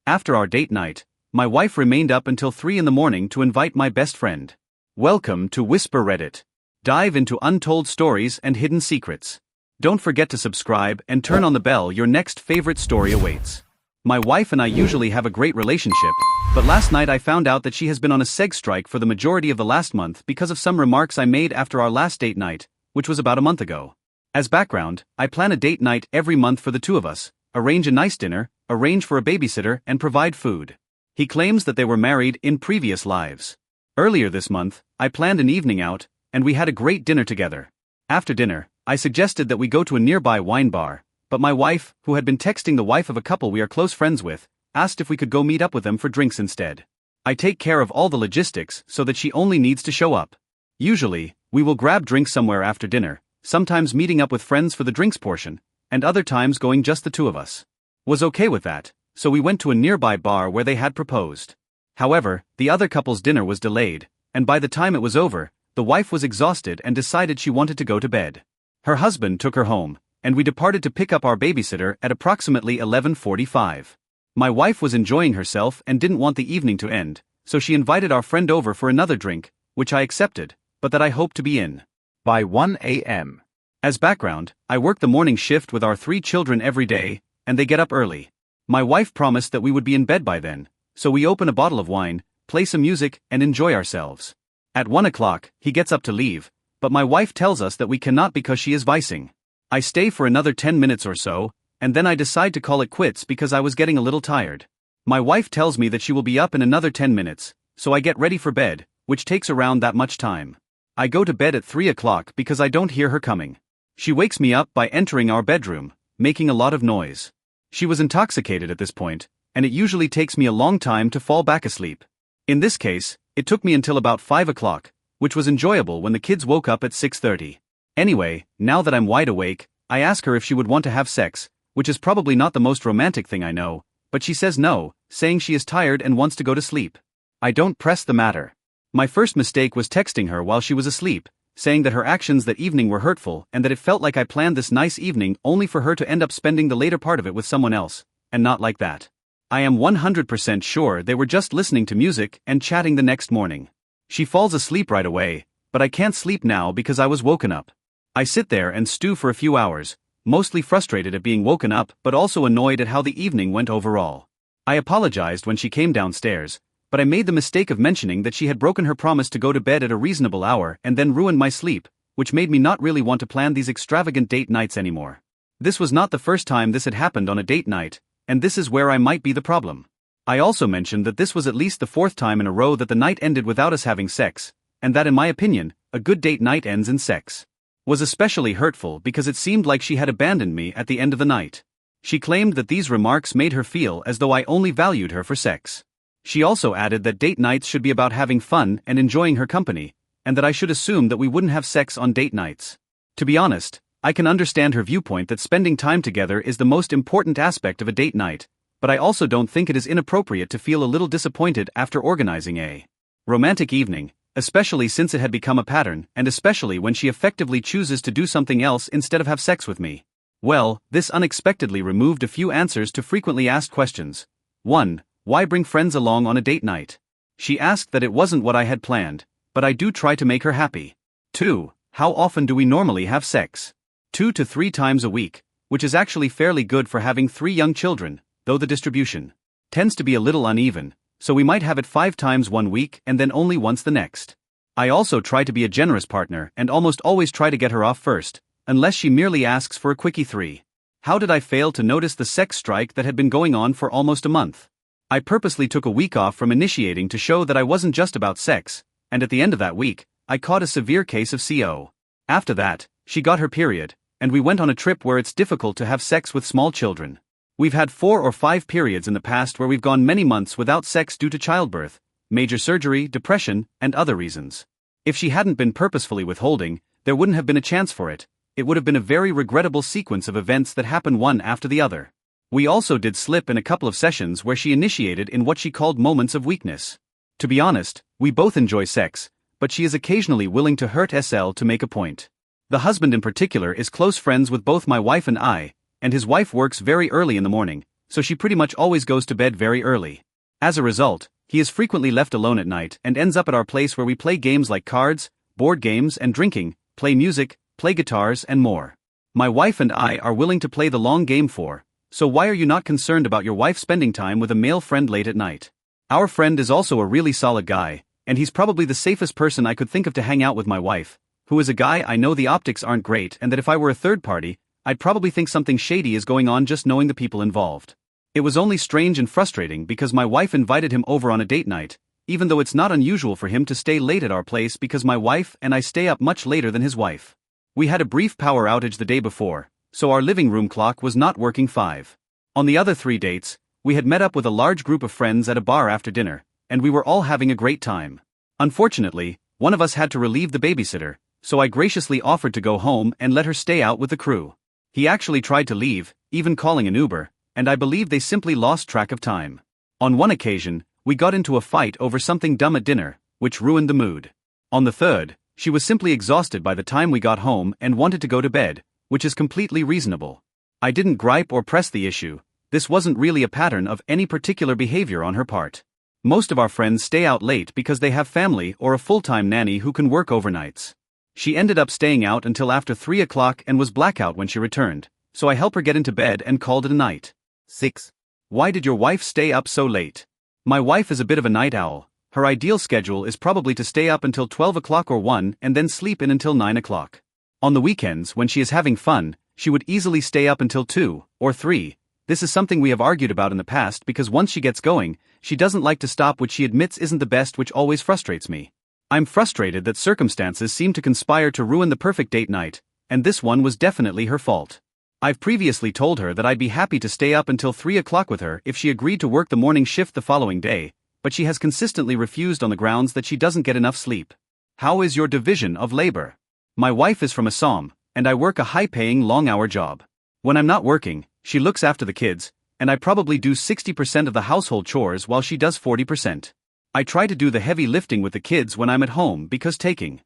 After our date night, my wife remained up until 3 in the morning to invite my best friend. Welcome to Whisper Reddit. Dive into untold stories and hidden secrets. Don't forget to subscribe and turn on the bell. Your next favorite story awaits. My wife and I usually have a great relationship, but last night I found out that she has been on a sex strike for the majority of the last month because of some remarks I made after our last date night, which was about a month ago. As background, I plan a date night every month for the two of us, arrange a nice dinner, arrange for a babysitter, and provide food. He claims that they were married in previous lives. Earlier this month, I planned an evening out, and we had a great dinner together. After dinner, I suggested that we go to a nearby wine bar, but my wife, who had been texting the wife of a couple we are close friends with, asked if we could go meet up with them for drinks instead. I take care of all the logistics so that she only needs to show up. Usually, we will grab drinks somewhere after dinner, sometimes meeting up with friends for the drinks portion, and other times going just the two of us. Was okay with that, so we went to a nearby bar where they had proposed. However, the other couple's dinner was delayed, and by the time it was over, the wife was exhausted and decided she wanted to go to bed. Her husband took her home, and we departed to pick up our babysitter at approximately 11:45. My wife was enjoying herself and didn't want the evening to end, so she invited our friend over for another drink, which I accepted, but that I hoped to be in by 1 a.m. As background, I work the morning shift with our 3 children every day, and they get up early. My wife promised that we would be in bed by then, so we open a bottle of wine, play some music, and enjoy ourselves. At 1 o'clock, he gets up to leave, but my wife tells us that we cannot because she is vicing. I stay for another 10 minutes or so, and then I decide to call it quits because I was getting a little tired. My wife tells me that she will be up in another 10 minutes, so I get ready for bed, which takes around that much time. I go to bed at 3 o'clock because I don't hear her coming. She wakes me up by entering our bedroom, making a lot of noise. She was intoxicated at this point, and it usually takes me a long time to fall back asleep. In this case, it took me until about 5 o'clock, which was enjoyable when the kids woke up at 6:30. Anyway, now that I'm wide awake, I ask her if she would want to have sex, which is probably not the most romantic thing I know, but she says no, saying she is tired and wants to go to sleep. I don't press the matter. My first mistake was texting her while she was asleep, saying that her actions that evening were hurtful and that it felt like I planned this nice evening only for her to end up spending the later part of it with someone else, and not like that. I am 100% sure they were just listening to music and chatting the next morning. She falls asleep right away, but I can't sleep now because I was woken up. I sit there and stew for a few hours, mostly frustrated at being woken up but also annoyed at how the evening went overall. I apologized when she came downstairs, but I made the mistake of mentioning that she had broken her promise to go to bed at a reasonable hour and then ruined my sleep, which made me not really want to plan these extravagant date nights anymore. This was not the first time this had happened on a date night, and this is where I might be the problem. I also mentioned that this was at least the 4th time in a row that the night ended without us having sex, and that in my opinion, a good date night ends in sex. Was especially hurtful because it seemed like she had abandoned me at the end of the night. She claimed that these remarks made her feel as though I only valued her for sex. She also added that date nights should be about having fun and enjoying her company, and that I should assume that we wouldn't have sex on date nights. To be honest, I can understand her viewpoint that spending time together is the most important aspect of a date night, but I also don't think it is inappropriate to feel a little disappointed after organizing a romantic evening, especially since it had become a pattern, and especially when she effectively chooses to do something else instead of have sex with me. Well, this unexpectedly removed a few answers to frequently asked questions. 1. Why bring friends along on a date night? She asked that it wasn't what I had planned, but I do try to make her happy. 2. How often do we normally have sex? 2 to 3 times a week, which is actually fairly good for having 3 young children, though the distribution tends to be a little uneven, so we might have it 5 times one week and then only once the next. I also try to be a generous partner and almost always try to get her off first, unless she merely asks for a quickie 3. How did I fail to notice the sex strike that had been going on for almost a month? I purposely took a week off from initiating to show that I wasn't just about sex, and at the end of that week, I caught a severe case of CO. After that, she got her period, and we went on a trip where it's difficult to have sex with small children. We've had 4 or 5 periods in the past where we've gone many months without sex due to childbirth, major surgery, depression, and other reasons. If she hadn't been purposefully withholding, there wouldn't have been a chance for it. It would have been a very regrettable sequence of events that happened one after the other. We also did slip in a couple of sessions where she initiated in what she called moments of weakness. To be honest, we both enjoy sex, but she is occasionally willing to hurt SL to make a point. The husband in particular is close friends with both my wife and I, and his wife works very early in the morning, so she pretty much always goes to bed very early. As a result, he is frequently left alone at night and ends up at our place where we play games like cards, board games and drinking, play music, play guitars and more. My wife and I are willing to play the long game for, so why are you not concerned about your wife spending time with a male friend late at night? Our friend is also a really solid guy, and he's probably the safest person I could think of to hang out with my wife, who is a guy I know the optics aren't great and that if I were a third party, I'd probably think something shady is going on just knowing the people involved. It was only strange and frustrating because my wife invited him over on a date night, even though it's not unusual for him to stay late at our place because my wife and I stay up much later than his wife. We had a brief power outage the day before, so our living room clock was not working 5. On the other 3 dates, we had met up with a large group of friends at a bar after dinner, and we were all having a great time. Unfortunately, one of us had to relieve the babysitter, so I graciously offered to go home and let her stay out with the crew. He actually tried to leave, even calling an Uber, and I believe they simply lost track of time. On one occasion, we got into a fight over something dumb at dinner, which ruined the mood. On the third, she was simply exhausted by the time we got home and wanted to go to bed, which is completely reasonable. I didn't gripe or press the issue. This wasn't really a pattern of any particular behavior on her part. Most of our friends stay out late because they have family or a full-time nanny who can work overnights. She ended up staying out until after 3 o'clock and was blackout when she returned, so I helped her get into bed and called it a night. 6. Why did your wife stay up so late? My wife is a bit of a night owl. Her ideal schedule is probably to stay up until 12 o'clock or 1 and then sleep in until 9 o'clock. On the weekends when she is having fun, she would easily stay up until 2 or 3. This is something we have argued about in the past because once she gets going, she doesn't like to stop, which she admits isn't the best, which always frustrates me. I'm frustrated that circumstances seem to conspire to ruin the perfect date night, and this one was definitely her fault. I've previously told her that I'd be happy to stay up until 3 o'clock with her if she agreed to work the morning shift the following day, but she has consistently refused on the grounds that she doesn't get enough sleep. How is your division of labor? My wife is from Assam, and I work a high-paying long-hour job. When I'm not working, she looks after the kids, and I probably do 60% of the household chores while she does 40%. I try to do the heavy lifting with the kids when I'm at home because taking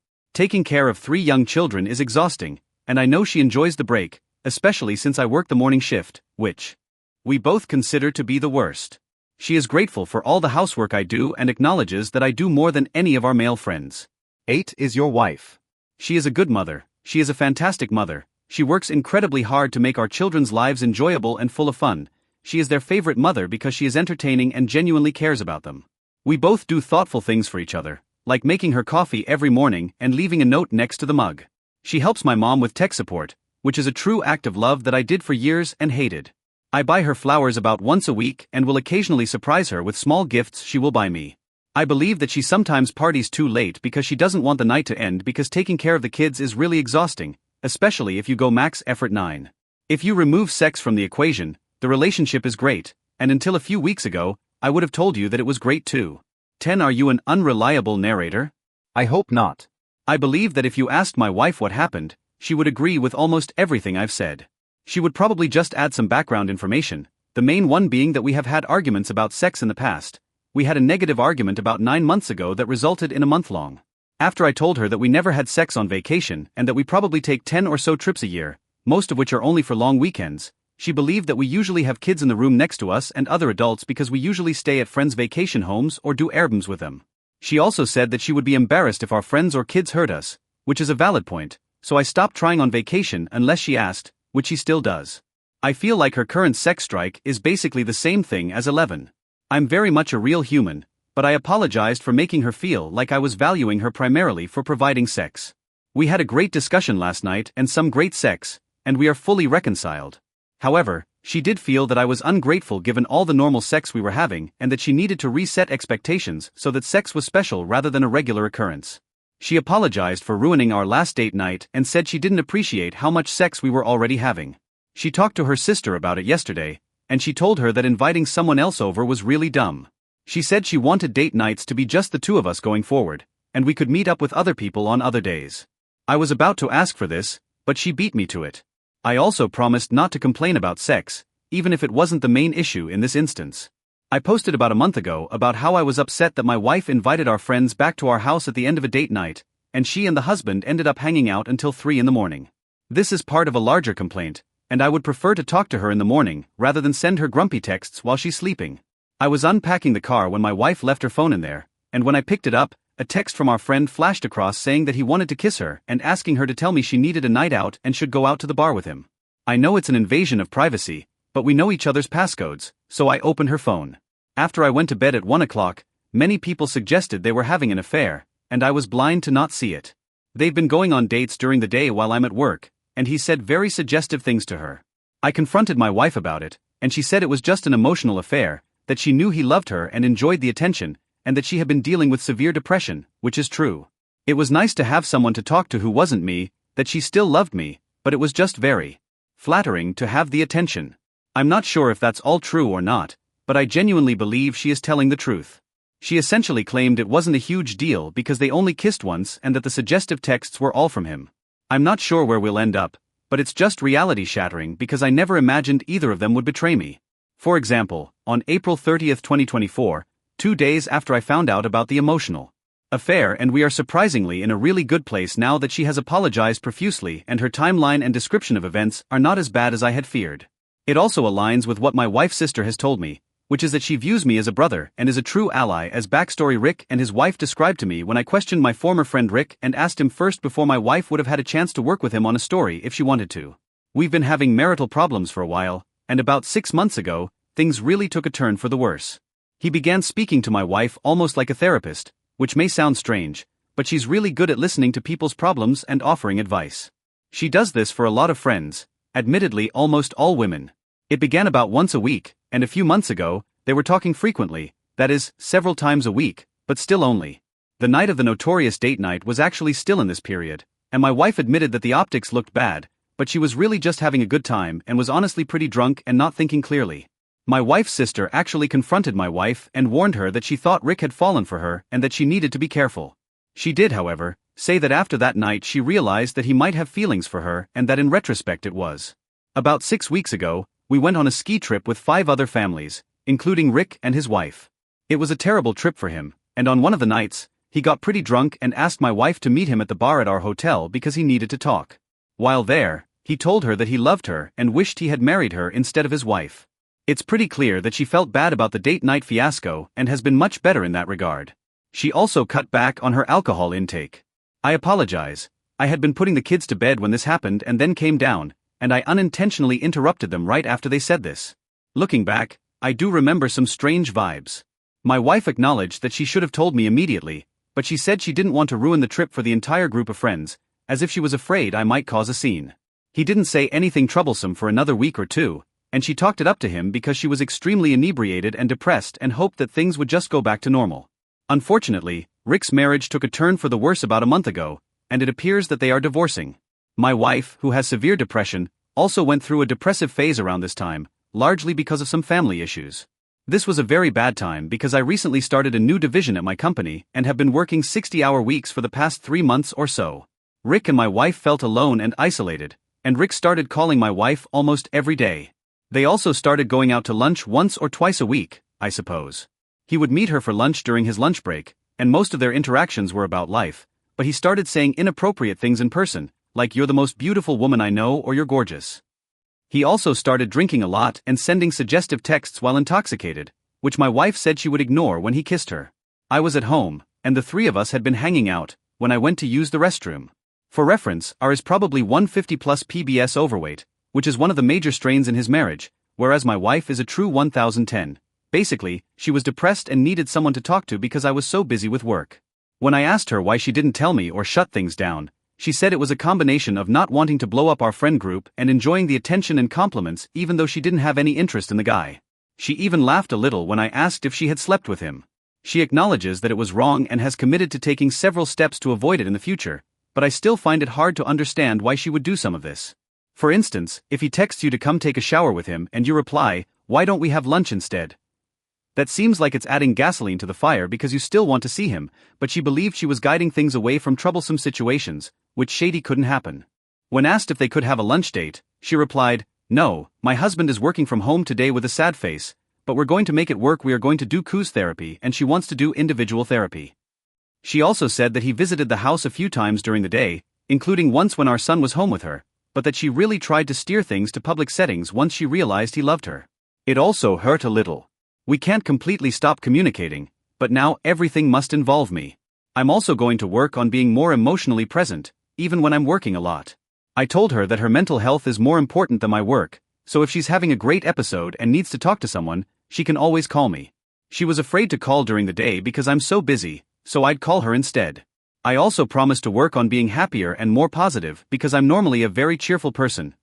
care of 3 young children is exhausting, and I know she enjoys the break, especially since I work the morning shift, which we both consider to be the worst. She is grateful for all the housework I do and acknowledges that I do more than any of our male friends. 8 is your wife. She is a good mother. She is a fantastic mother. She works incredibly hard to make our children's lives enjoyable and full of fun. She is their favorite mother because she is entertaining and genuinely cares about them. We both do thoughtful things for each other, like making her coffee every morning and leaving a note next to the mug. She helps my mom with tech support, which is a true act of love that I did for years and hated. I buy her flowers about once a week and will occasionally surprise her with small gifts she will buy me. I believe that she sometimes parties too late because she doesn't want the night to end because taking care of the kids is really exhausting, especially if you go max effort 9. If you remove sex from the equation, the relationship is great, and until a few weeks ago, I would have told you that it was great too. 10. Are you an unreliable narrator? I hope not. I believe that if you asked my wife what happened, she would agree with almost everything I've said. She would probably just add some background information, the main one being that we have had arguments about sex in the past. We had a negative argument about 9 months ago that resulted in a month-long. After I told her that we never had sex on vacation and that we probably take 10 or so trips a year, most of which are only for long weekends, she believed that we usually have kids in the room next to us and other adults because we usually stay at friends' vacation homes or do airbnbs with them. She also said that she would be embarrassed if our friends or kids heard us, which is a valid point, so I stopped trying on vacation unless she asked, which she still does. I feel like her current sex strike is basically the same thing as 11. I'm very much a real human, but I apologized for making her feel like I was valuing her primarily for providing sex. We had a great discussion last night and some great sex, and we are fully reconciled. However, she did feel that I was ungrateful given all the normal sex we were having and that she needed to reset expectations so that sex was special rather than a regular occurrence. She apologized for ruining our last date night and said she didn't appreciate how much sex we were already having. She talked to her sister about it yesterday, and she told her that inviting someone else over was really dumb. She said she wanted date nights to be just the 2 of us going forward, and we could meet up with other people on other days. I was about to ask for this, but she beat me to it. I also promised not to complain about sex, even if it wasn't the main issue in this instance. I posted about a month ago about how I was upset that my wife invited our friends back to our house at the end of a date night, and she and the husband ended up hanging out until 3 in the morning. This is part of a larger complaint, and I would prefer to talk to her in the morning rather than send her grumpy texts while she's sleeping. I was unpacking the car when my wife left her phone in there, and when I picked it up, a text from our friend flashed across saying that he wanted to kiss her and asking her to tell me she needed a night out and should go out to the bar with him. I know it's an invasion of privacy, but we know each other's passcodes, so I opened her phone. After I went to bed at 1 o'clock, many people suggested they were having an affair, and I was blind to not see it. They've been going on dates during the day while I'm at work, and he said very suggestive things to her. I confronted my wife about it, and she said it was just an emotional affair, that she knew he loved her and enjoyed the attention, and that she had been dealing with severe depression, which is true. It was nice to have someone to talk to who wasn't me, that she still loved me, but it was just very flattering to have the attention. I'm not sure if that's all true or not, but I genuinely believe she is telling the truth. She essentially claimed it wasn't a huge deal because they only kissed once and that the suggestive texts were all from him. I'm not sure where we'll end up, but it's just reality shattering because I never imagined either of them would betray me. For example, on April 30th, 2024, 2 days after I found out about the emotional affair, and we are surprisingly in a really good place now that she has apologized profusely and her timeline and description of events are not as bad as I had feared. It also aligns with what my wife's sister has told me, which is that she views me as a brother and is a true ally, as backstory Rick and his wife described to me when I questioned my former friend Rick and asked him first before my wife would have had a chance to work with him on a story if she wanted to. We've been having marital problems for a while, and about 6 months ago, things really took a turn for the worse. He began speaking to my wife almost like a therapist, which may sound strange, but she's really good at listening to people's problems and offering advice. She does this for a lot of friends, admittedly almost all women. It began about once a week, and a few months ago, they were talking frequently, that is, several times a week, but still only. The night of the notorious date night was actually still in this period, and my wife admitted that the optics looked bad, but she was really just having a good time and was honestly pretty drunk and not thinking clearly. My wife's sister actually confronted my wife and warned her that she thought Rick had fallen for her and that she needed to be careful. She did, however, say that after that night she realized that he might have feelings for her and that in retrospect it was. About 6 weeks ago, we went on a ski trip with 5 other families, including Rick and his wife. It was a terrible trip for him, and on one of the nights, he got pretty drunk and asked my wife to meet him at the bar at our hotel because he needed to talk. While there, he told her that he loved her and wished he had married her instead of his wife. It's pretty clear that she felt bad about the date night fiasco and has been much better in that regard. She also cut back on her alcohol intake. I apologize. I had been putting the kids to bed when this happened and then came down, and I unintentionally interrupted them right after they said this. Looking back, I do remember some strange vibes. My wife acknowledged that she should have told me immediately, but she said she didn't want to ruin the trip for the entire group of friends, as if she was afraid I might cause a scene. He didn't say anything troublesome for another week or two, and she talked it up to him because she was extremely inebriated and depressed and hoped that things would just go back to normal. Unfortunately, Rick's marriage took a turn for the worse about a month ago, and it appears that they are divorcing. My wife, who has severe depression, also went through a depressive phase around this time, largely because of some family issues. This was a very bad time because I recently started a new division at my company and have been working 60-hour weeks for the past 3 months or so. Rick and my wife felt alone and isolated, and Rick started calling my wife almost every day. They also started going out to lunch once or twice a week, I suppose. He would meet her for lunch during his lunch break, and most of their interactions were about life, but he started saying inappropriate things in person, like "you're the most beautiful woman I know" or "you're gorgeous." He also started drinking a lot and sending suggestive texts while intoxicated, which my wife said she would ignore when he kissed her. I was at home, and the 3 of us had been hanging out, when I went to use the restroom. For reference, R is probably 150 plus PBS overweight, which is one of the major strains in his marriage, whereas my wife is a true 1010. Basically, she was depressed and needed someone to talk to because I was so busy with work. When I asked her why she didn't tell me or shut things down, she said it was a combination of not wanting to blow up our friend group and enjoying the attention and compliments even though she didn't have any interest in the guy. She even laughed a little when I asked if she had slept with him. She acknowledges that it was wrong and has committed to taking several steps to avoid it in the future, but I still find it hard to understand why she would do some of this. For instance, if he texts you to come take a shower with him and you reply, "Why don't we have lunch instead?" That seems like it's adding gasoline to the fire because you still want to see him, but she believed she was guiding things away from troublesome situations, which shady couldn't happen. When asked if they could have a lunch date, she replied, "No, my husband is working from home today," with a sad face, "but we're going to make it work. We are going to do coos therapy and she wants to do individual therapy." She also said that he visited the house a few times during the day, including once when our son was home with her, but that she really tried to steer things to public settings once she realized he loved her. It also hurt a little. We can't completely stop communicating, but now everything must involve me. I'm also going to work on being more emotionally present, even when I'm working a lot. I told her that her mental health is more important than my work, so if she's having a great episode and needs to talk to someone, she can always call me. She was afraid to call during the day because I'm so busy, so I'd call her instead. I also promised to work on being happier and more positive because I'm normally a very cheerful person,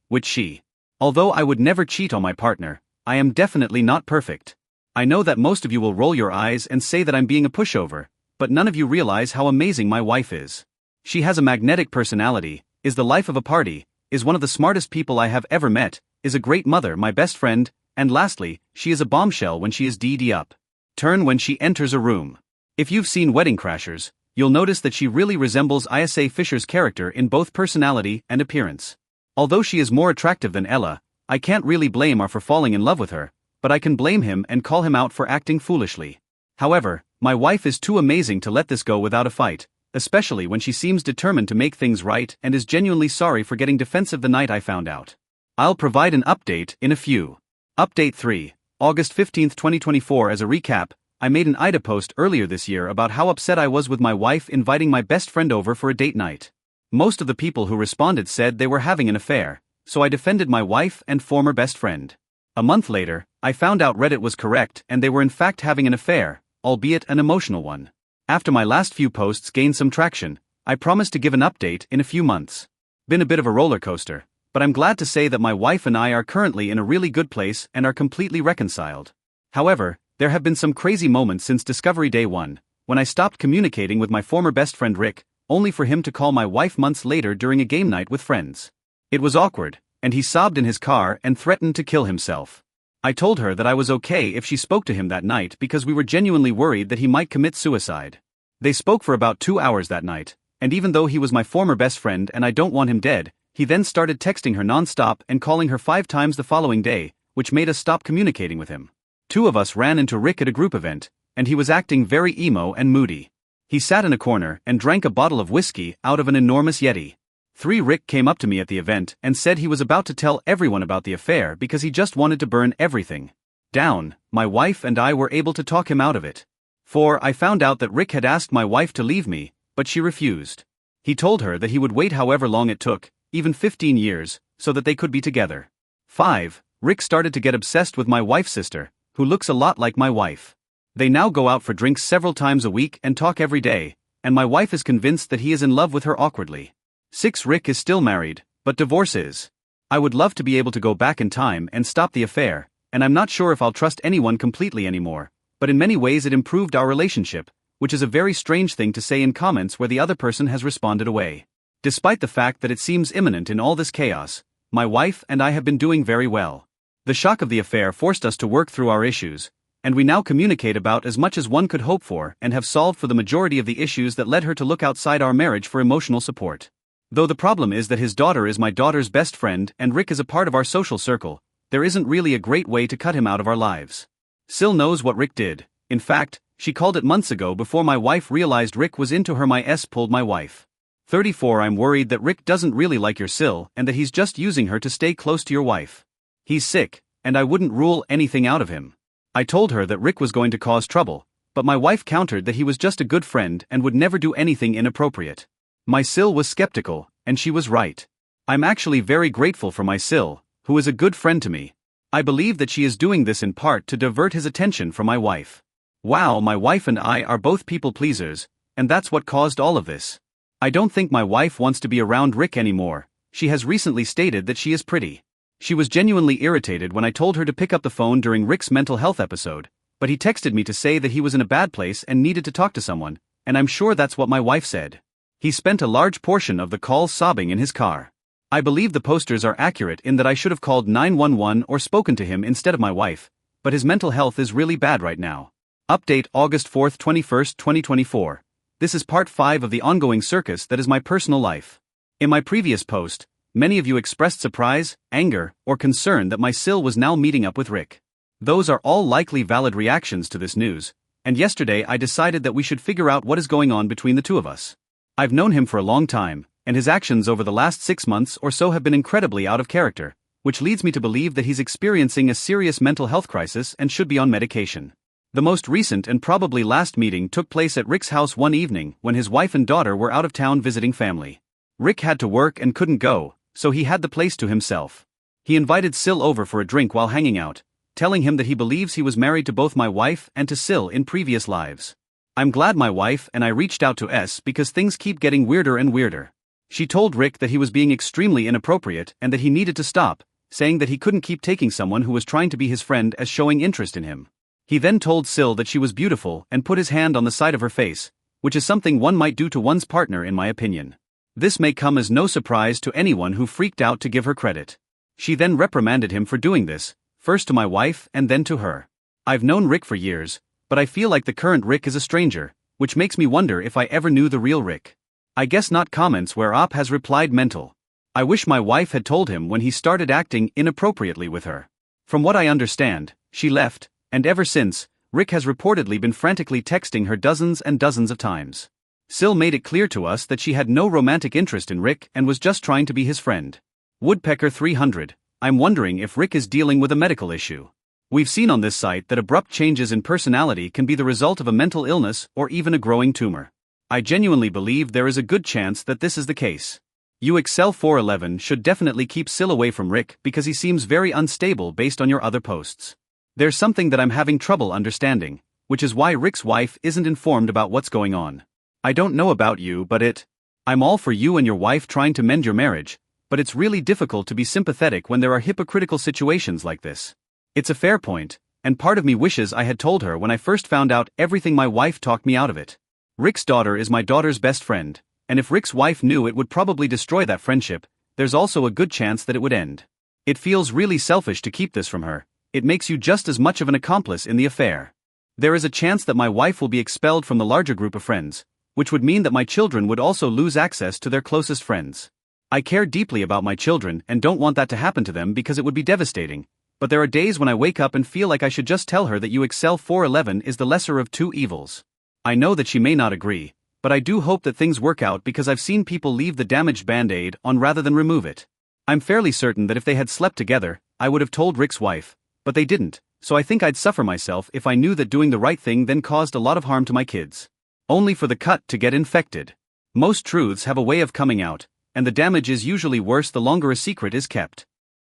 although I would never cheat on my partner, I am definitely not perfect. I know that most of you will roll your eyes and say that I'm being a pushover, but none of you realize how amazing my wife is. She has a magnetic personality, is the life of a party, is one of the smartest people I have ever met, is a great mother, my best friend, and lastly, she is a bombshell when she is DD up. Turn when she enters a room. If you've seen Wedding Crashers, you'll notice that she really resembles Isa Fisher's character in both personality and appearance. Although she is more attractive than Ella, I can't really blame her for falling in love with her, but I can blame him and call him out for acting foolishly. However, my wife is too amazing to let this go without a fight, especially when she seems determined to make things right and is genuinely sorry for getting defensive the night I found out. I'll provide an update in a few. Update 3, August 15, 2024. As a recap, I made an Ida post earlier this year about how upset I was with my wife inviting my best friend over for a date night. Most of the people who responded said they were having an affair, so I defended my wife and former best friend. A month later, I found out Reddit was correct and they were in fact having an affair, albeit an emotional one. After my last few posts gained some traction, I promised to give an update in a few months. Been a bit of a roller coaster, but I'm glad to say that my wife and I are currently in a really good place and are completely reconciled. However, there have been some crazy moments since Discovery Day 1, when I stopped communicating with my former best friend Rick, only for him to call my wife months later during a game night with friends. It was awkward, and he sobbed in his car and threatened to kill himself. I told her that I was okay if she spoke to him that night because we were genuinely worried that he might commit suicide. They spoke for about 2 hours that night, and even though he was my former best friend and I don't want him dead, he then started texting her non-stop and calling her 5 times the following day, which made us stop communicating with him. 2 of us ran into Rick at a group event, and he was acting very emo and moody. He sat in a corner and drank a bottle of whiskey out of an enormous Yeti. 3 Rick came up to me at the event and said he was about to tell everyone about the affair because he just wanted to burn everything down. My wife and I were able to talk him out of it. 4 I found out that Rick had asked my wife to leave me, but she refused. He told her that he would wait however long it took, even 15 years, so that they could be together. 5 Rick started to get obsessed with my wife's sister, who looks a lot like my wife. They now go out for drinks several times a week and talk every day, and my wife is convinced that he is in love with her awkwardly. 6 Rick is still married, but divorce is. I would love to be able to go back in time and stop the affair, and I'm not sure if I'll trust anyone completely anymore, but in many ways it improved our relationship, which is a very strange thing to say in comments where the other person has responded away. Despite the fact that it seems imminent in all this chaos, my wife and I have been doing very well. The shock of the affair forced us to work through our issues, and we now communicate about as much as one could hope for and have solved for the majority of the issues that led her to look outside our marriage for emotional support. Though the problem is that his daughter is my daughter's best friend and Rick is a part of our social circle, there isn't really a great way to cut him out of our lives. Sil knows what Rick did. In fact, she called it months ago before my wife realized Rick was into her. Pulled my wife. 34 I'm worried that Rick doesn't really like your Sil and that he's just using her to stay close to your wife. He's sick, and I wouldn't rule anything out of him. I told her that Rick was going to cause trouble, but my wife countered that he was just a good friend and would never do anything inappropriate. My Sil was skeptical, and she was right. I'm actually very grateful for my Sil, who is a good friend to me. I believe that she is doing this in part to divert his attention from my wife. Wow, my wife and I are both people pleasers, and that's what caused all of this. I don't think my wife wants to be around Rick anymore. She has recently stated that she is pretty. She was genuinely irritated when I told her to pick up the phone during Rick's mental health episode, but he texted me to say that he was in a bad place and needed to talk to someone, and I'm sure that's what my wife said. He spent a large portion of the call sobbing in his car. I believe the posters are accurate in that I should have called 911 or spoken to him instead of my wife, but his mental health is really bad right now. Update August 4, 2024. This is part 5 of the ongoing circus that is my personal life. In my previous post, many of you expressed surprise, anger, or concern that my Sil was now meeting up with Rick. Those are all likely valid reactions to this news, and yesterday I decided that we should figure out what is going on between the two of us. I've known him for a long time, and his actions over the last 6 months or so have been incredibly out of character, which leads me to believe that he's experiencing a serious mental health crisis and should be on medication. The most recent and probably last meeting took place at Rick's house one evening when his wife and daughter were out of town visiting family. Rick had to work and couldn't go, so he had the place to himself. He invited Sil over for a drink while hanging out, telling him that he believes he was married to both my wife and to Sil in previous lives. I'm glad my wife and I reached out to S because things keep getting weirder and weirder. She told Rick that he was being extremely inappropriate and that he needed to stop, saying that he couldn't keep taking someone who was trying to be his friend as showing interest in him. He then told Sil that she was beautiful and put his hand on the side of her face, which is something one might do to one's partner in my opinion. This may come as no surprise to anyone who freaked out to give her credit. She then reprimanded him for doing this, first to my wife and then to her. I've known Rick for years, but I feel like the current Rick is a stranger, which makes me wonder if I ever knew the real Rick. I guess not. Comments where Op has replied mental. I wish my wife had told him when he started acting inappropriately with her. From what I understand, she left, and ever since, Rick has reportedly been frantically texting her dozens and dozens of times. Sil made it clear to us that she had no romantic interest in Rick and was just trying to be his friend. Woodpecker 300, I'm wondering if Rick is dealing with a medical issue. We've seen on this site that abrupt changes in personality can be the result of a mental illness or even a growing tumor. I genuinely believe there is a good chance that this is the case. UXL 411 should definitely keep Sil away from Rick because he seems very unstable based on your other posts. There's something that I'm having trouble understanding, which is why Rick's wife isn't informed about what's going on. I don't know about you, but I'm all for you and your wife trying to mend your marriage, but it's really difficult to be sympathetic when there are hypocritical situations like this. It's a fair point, and part of me wishes I had told her when I first found out everything. My wife talked me out of it. Rick's daughter is my daughter's best friend, and if Rick's wife knew, it would probably destroy that friendship. There's also a good chance that it would end. It feels really selfish to keep this from her. It makes you just as much of an accomplice in the affair. There is a chance that my wife will be expelled from the larger group of friends, which would mean that my children would also lose access to their closest friends. I care deeply about my children and don't want that to happen to them because it would be devastating, but there are days when I wake up and feel like I should just tell her that UXL 411 is the lesser of two evils. I know that she may not agree, but I do hope that things work out because I've seen people leave the damaged band-aid on rather than remove it. I'm fairly certain that if they had slept together, I would have told Rick's wife, but they didn't, so I think I'd suffer myself if I knew that doing the right thing then caused a lot of harm to my kids. Only for the cut to get infected. Most truths have a way of coming out, and the damage is usually worse the longer a secret is kept.